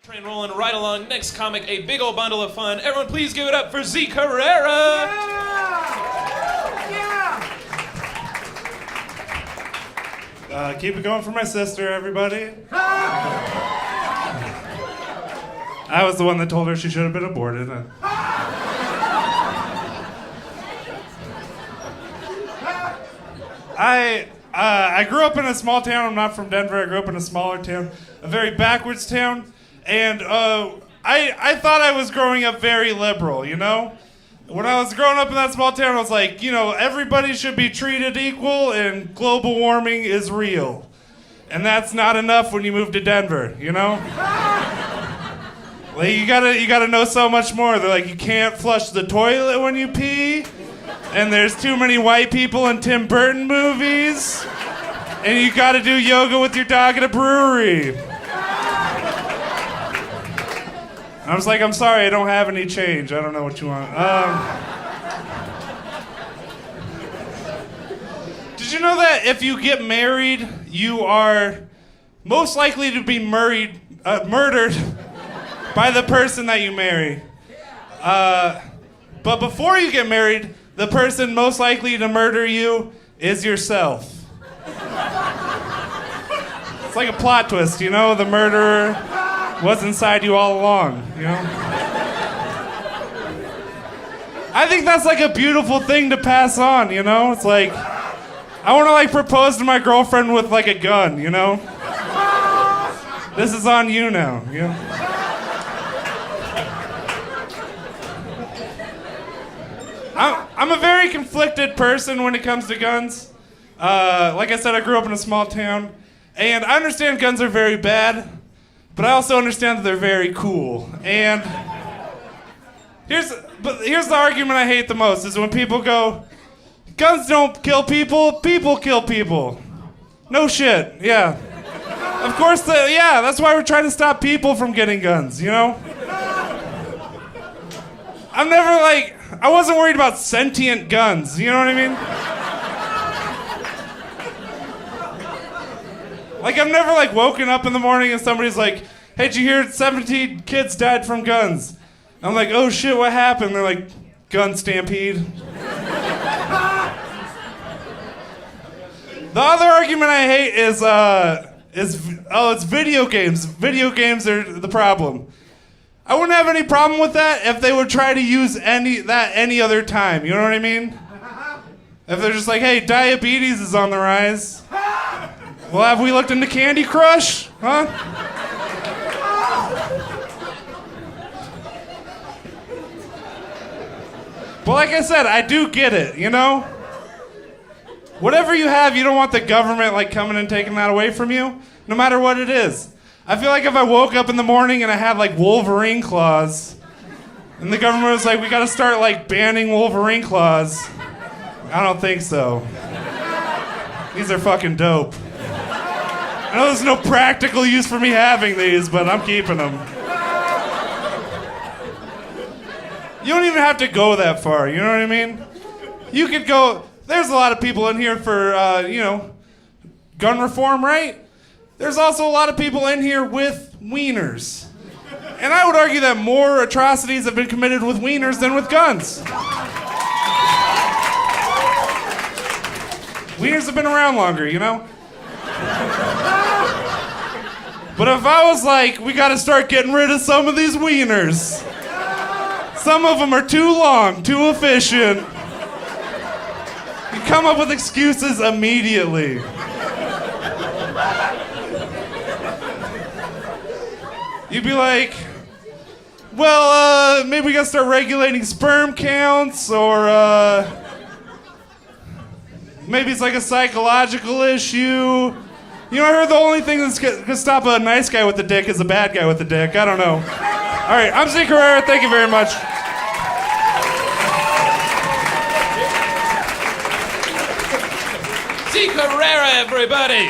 Train rolling right along. Next comic, a big old bundle of fun. Everyone please give it up for Zeke Herrera! Keep it going for my sister, everybody. I was the one that told her she should have been aborted. I grew up in a small town. I'm not from Denver. I grew up in a smaller town, a very backwards town. And I thought I was growing up very liberal, you know? When I was growing up in that small town, I was like, you know, everybody should be treated equal and global warming is real. And that's not enough when you move to Denver, you know? Like, you gotta know so much more. They're like, you can't flush the toilet when you pee. And there's too many white people in Tim Burton movies. And you gotta do yoga with your dog at a brewery. I was like, I'm sorry, I don't have any change. I don't know what you want. Did you know that if you get married, you are most likely to be murdered by the person that you marry? But before you get married, the person most likely to murder you is yourself. It's like a plot twist, you know? The murderer was inside you all along, you know? I think that's like a beautiful thing to pass on, you know? It's like, I want to like propose to my girlfriend with like a gun, you know? This is on you now, you know? I'm a very conflicted person when it comes to guns. Like I said, I grew up in a small town, and I understand guns are very bad, but I also understand that they're very cool. And here's the argument I hate the most, is when people go, guns don't kill people, people kill people. No shit, yeah. Of course, that's why we're trying to stop people from getting guns, you know? I wasn't worried about sentient guns, you know what I mean? Like, I've never, like, woken up in the morning and somebody's like, hey, did you hear 17 kids died from guns? I'm like, oh shit, what happened? They're like, gun stampede. The other argument I hate is it's video games. Video games are the problem. I wouldn't have any problem with that if they would try to use any other time. You know what I mean? If they're just like, hey, diabetes is on the rise. Well, have we looked into Candy Crush? Huh? But like I said, I do get it, you know? Whatever you have, you don't want the government like coming and taking that away from you, no matter what it is. I feel like if I woke up in the morning and I had like Wolverine claws, and the government was like, we gotta start like banning Wolverine claws, I don't think so. These are fucking dope. I know there's no practical use for me having these, but I'm keeping them. You don't even have to go that far, you know what I mean? You could go, there's a lot of people in here for, gun reform, right? There's also a lot of people in here with wieners. And I would argue that more atrocities have been committed with wieners than with guns. Wieners have been around longer, you know? But if I was like, we gotta start getting rid of some of these wieners. Some of them are too long, too efficient. You come up with excuses immediately. You'd be like, well, maybe we gotta start regulating sperm counts, or maybe it's like a psychological issue. You know, I heard the only thing that's gonna stop a nice guy with a dick is a bad guy with a dick. I don't know. All right, I'm Zeke Herrera. Thank you very much. Zeke Herrera, everybody!